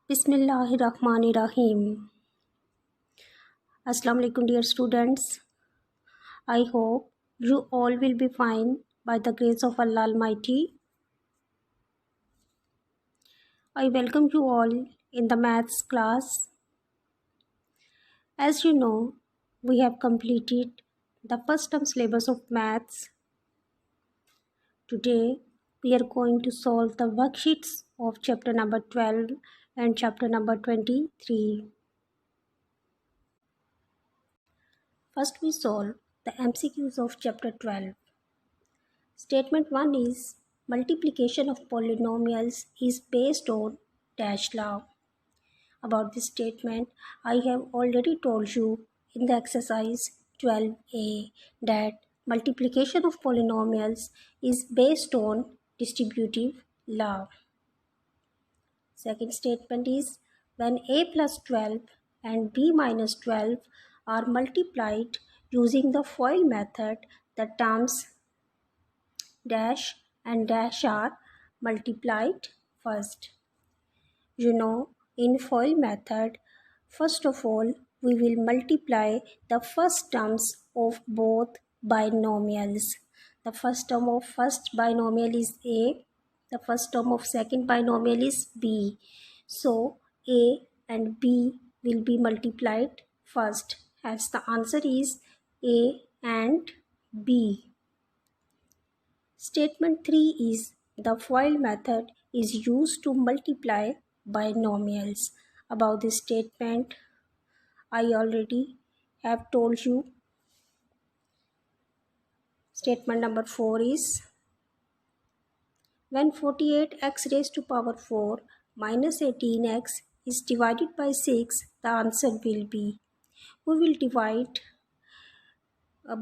Bismillahirrahmanirrahim. Assalamu alaikum dear students. I hope you all will be fine by the grace of Allah Almighty. I welcome you all in the maths class. As you know, we have completed the first term syllabus of maths. Today we are going to solve the worksheets of chapter number 12 and chapter number 23. First we solve the MCQs of chapter 12. Statement 1 is multiplication of polynomials is based on dash law. About this statement, I have already told you in the exercise 12a that multiplication of polynomials is based on distributive law. Second statement is when a plus 12 and b minus 12 are multiplied using the FOIL method, the terms dash and dash are multiplied first. You know, in FOIL method, first of all, we will multiply the first terms of both binomials. The first term of first binomial is A, the first term of second binomial is B. So, A and B will be multiplied first. Hence, the answer is A and B. Statement 3 is the FOIL method is used to multiply binomials. About this statement, I already have told you. Statement number 4 is when 48x raised to power 4 minus 18x is divided by 6, the answer will be. We will divide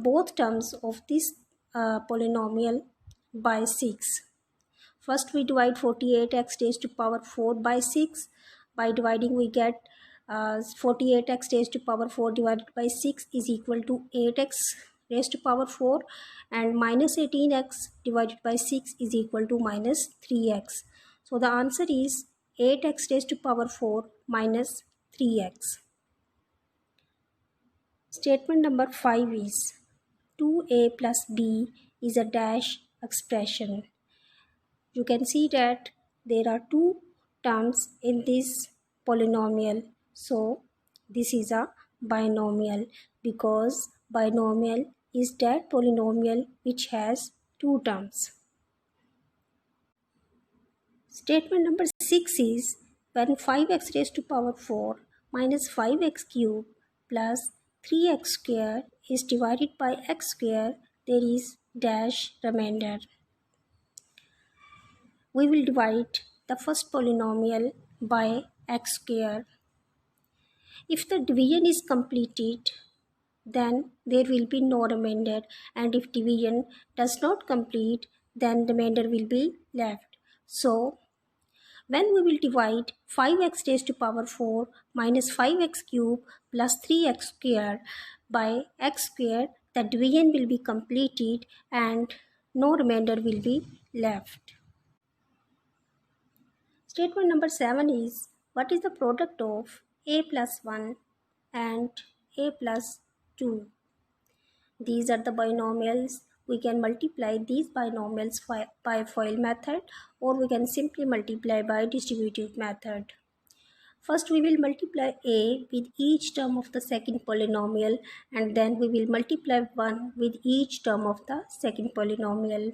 both terms of this polynomial by 6. First we divide 48x raised to power 4 by 6. By dividing we get 48x raised to power 4 divided by 6 is equal to 8x raised to power 4, and minus 18x divided by 6 is equal to minus 3x. So the answer is 8x raised to power 4 minus 3x. Statement number 5 is 2a plus b is a dash expression. You can see that there are two terms in this polynomial. So this is a binomial because binomial is that polynomial which has two terms. Statement number 6 is when 5x raised to power 4 minus 5x cube plus 3x square is divided by x square, there is dash remainder. We will divide the first polynomial by x square. If the division is completed, then there will be no remainder, and if division does not complete, then remainder will be left. So, when we will divide 5x raised to power 4 minus 5x cube plus 3x square by x square, the division will be completed and no remainder will be left. Statement number 7 is what is the product of a plus 1 and a plus 2? These are the binomials. We can multiply these binomials by FOIL method, or we can simply multiply by distributive method. First we will multiply a with each term of the second polynomial, and then we will multiply 1 with each term of the second polynomial.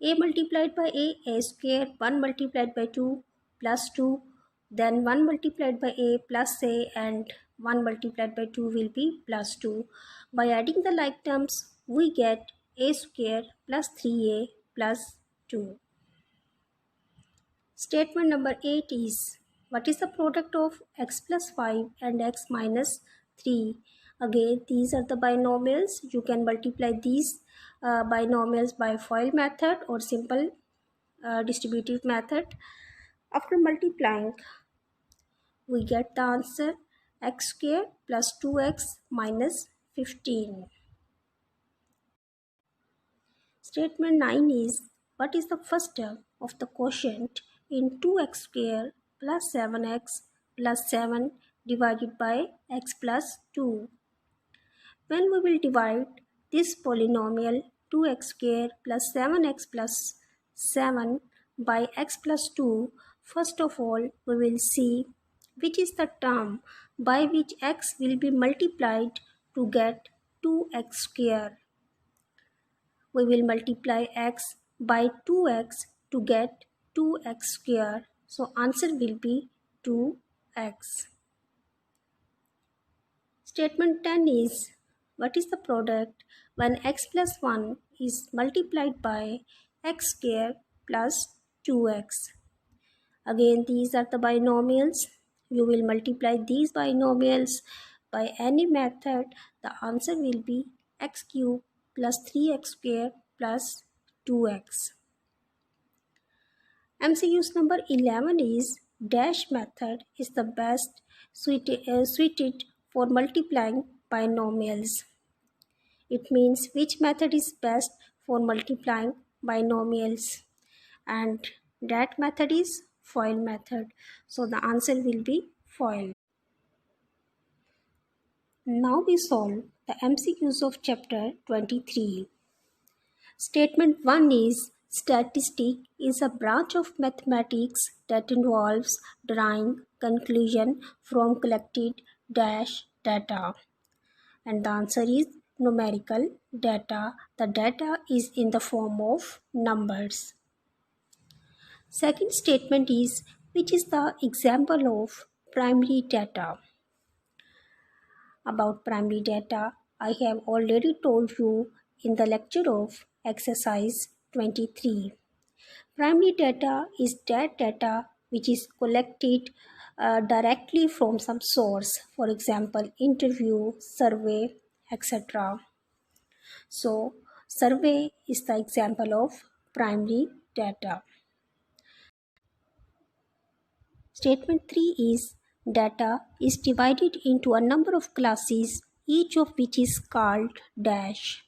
A multiplied by a square, 1 multiplied by 2 plus 2, then 1 multiplied by a plus a, and 1 multiplied by 2 will be plus 2. By adding the like terms, we get a square plus 3a plus 2. Statement number 8 is what is the product of x plus 5 and x minus 3? Again, these are the binomials. You can multiply these binomials by FOIL method or simple distributive method. After multiplying, we get the answer x square plus 2x minus 15. Statement 9 is what is the first term of the quotient in 2x square plus 7x plus 7 divided by x plus 2. When we will divide this polynomial 2x square plus 7x plus 7 by x plus 2, first of all we will see which is the term by which x will be multiplied to get 2x square. We will multiply x by 2x to get 2x square. So answer will be 2x. Statement 10 is, what is the product when x plus 1 is multiplied by x square plus 2x? Again, these are the binomials. You will multiply these binomials by any method. The answer will be x cube plus 3x square plus 2x. MCQs number 11 is, dash method is the best suited for multiplying binomials. It means which method is best for multiplying binomials, and that method is FOIL method. So the answer will be FOIL. Now we solve the MCQs of chapter 23. Statement 1 is, statistic is a branch of mathematics that involves drawing conclusion from collected dash data. And the answer is numerical data. The data is in the form of numbers. Second statement is, which is the example of primary data? About primary data, I have already told you in the lecture of exercise 23. Primary data is that data which is collected directly from some source, for example, interview, survey, etc. So, survey is the example of primary data. Statement 3 is, data is divided into a number of classes, each of which is called dash.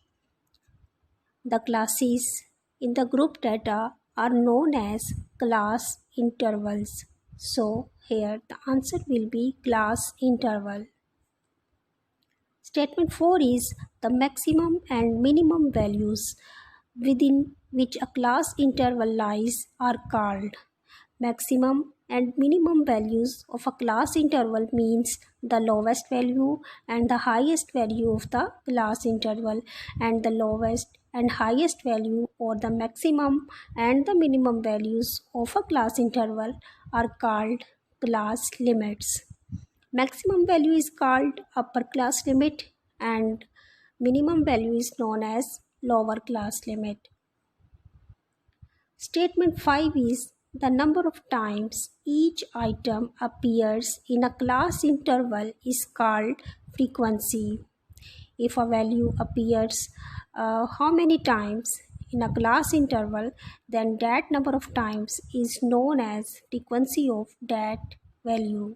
The classes in the group data are known as class intervals. So here the answer will be class interval. Statement 4 is, the maximum and minimum values within which a class interval lies are called. Maximum and minimum values of a class interval means the lowest value and the highest value of the class interval, and the lowest and highest value or the maximum and the minimum values of a class interval are called class limits. Maximum value is called upper class limit and minimum value is known as lower class limit. Statement 5 is, the number of times each item appears in a class interval is called frequency. If a value appears how many times in a class interval, then that number of times is known as frequency of that value.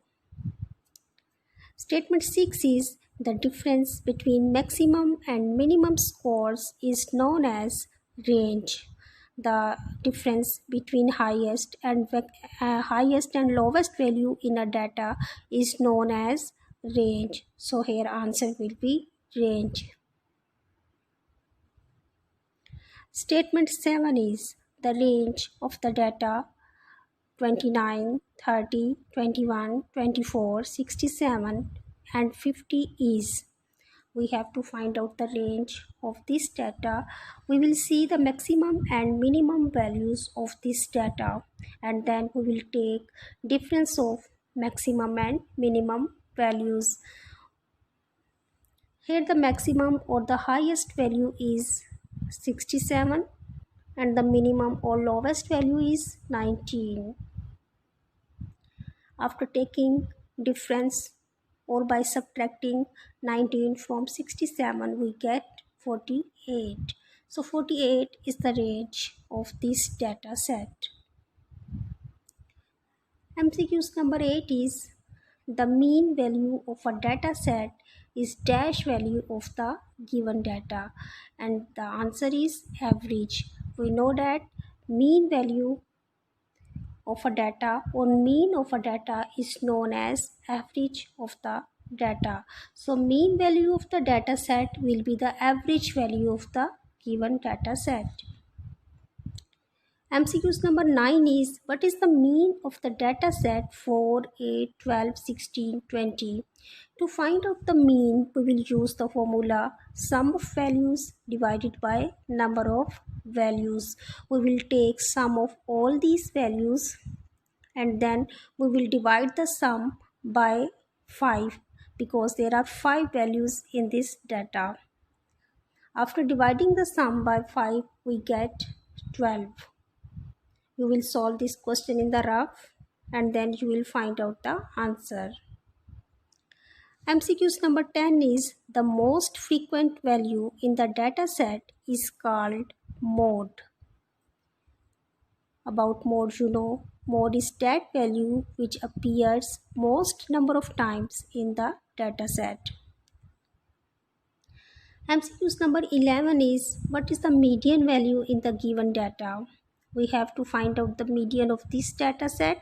Statement 6 is, the difference between maximum and minimum scores is known as range. The difference between highest and lowest value in a data is known as range. So here answer will be range. Statement 7 is, the range of the data 29, 30, 21, 24, 67 and 50 is. We have to find out the range of this data. We will see the maximum and minimum values of this data, and then we will take difference of maximum and minimum values. Here the maximum or the highest value is 67 and the minimum or lowest value is 19. After taking difference or by subtracting 19 from 67, we get 48. So 48 is the range of this data set. MCQs number 8 is, the mean value of a data set is dash value of the given data, and the answer is average. We know that mean value of a data or mean of a data is known as average of the data. So mean value of the data set will be the average value of the given data set. MCQs number 9 is what is the mean of the data set 4, 8, 12, 16, 20. To find out the mean, we will use the formula sum of values divided by number of values. We will take sum of all these values and then we will divide the sum by 5 because there are 5 values in this data. After dividing the sum by 5, we get 12. You will solve this question in the rough and then you will find out the answer. MCQs number 10 is the most frequent value in the data set is called mode. About mode, you know, mode is that value which appears most number of times in the data set. MCQs number 11 is what is the median value in the given data. We have to find out the median of this data set.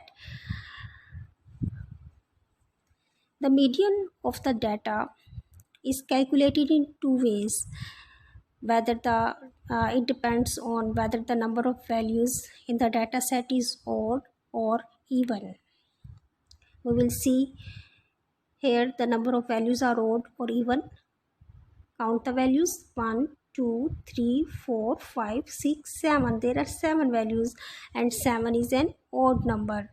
The median of the data is calculated in two ways. Whether it depends on whether the number of values in the data set is odd or even. We will see here the number of values are odd or even. Count the values 1, 2, 3, 4, 5, 6, 7. There are 7 values and 7 is an odd number.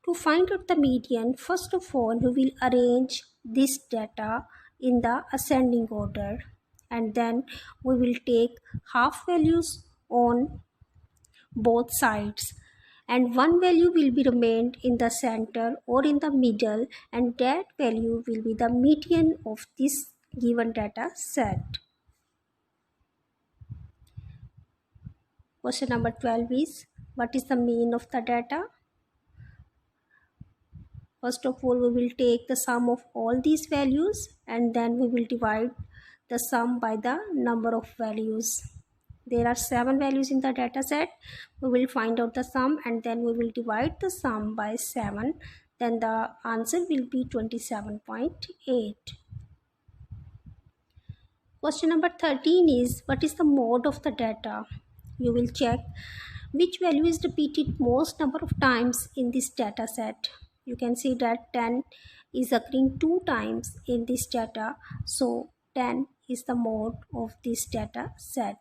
To find out the median, first of all, we will arrange this data in the ascending order and then we will take half values on both sides and one value will be remained in the center or in the middle and that value will be the median of this given data set. Question number 12 is what is the mean of the data? First of all, we will take the sum of all these values and then we will divide the sum by the number of values. There are 7 values in the data set. We will find out the sum and then we will divide the sum by 7. Then the answer will be 27.8. Question number 13 is what is the mode of the data? You will check which value is repeated most number of times in this data set. You can see that 10 is occurring 2 times in this data. So 10 is the mode of this data set.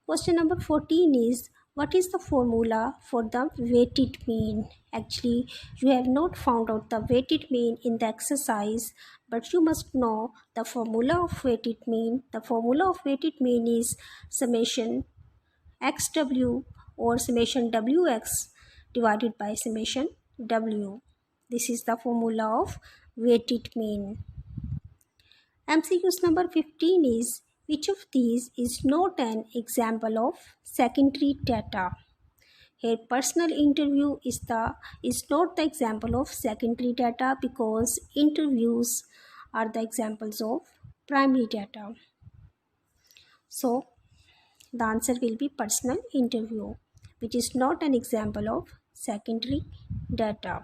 Question number 14 is what is the formula for the weighted mean? Actually, you have not found out the weighted mean in the exercise, but you must know the formula of weighted mean. The formula of weighted mean is summation xw or summation wx divided by summation w. This is the formula of weighted mean. MCQs number 15 is which of these is not an example of secondary data? Here personal interview is not the example of secondary data because interviews are the examples of primary data. So the answer will be personal interview, which is not an example of secondary data.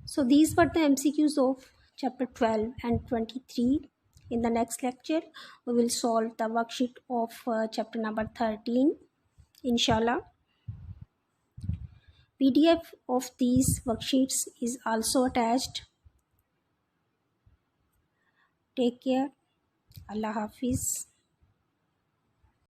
So these were the MCQs of chapter 12 and 23. In the next lecture, we will solve the worksheet of chapter number 13, inshallah. PDF of these worksheets is also attached. Take care. Allah Hafiz.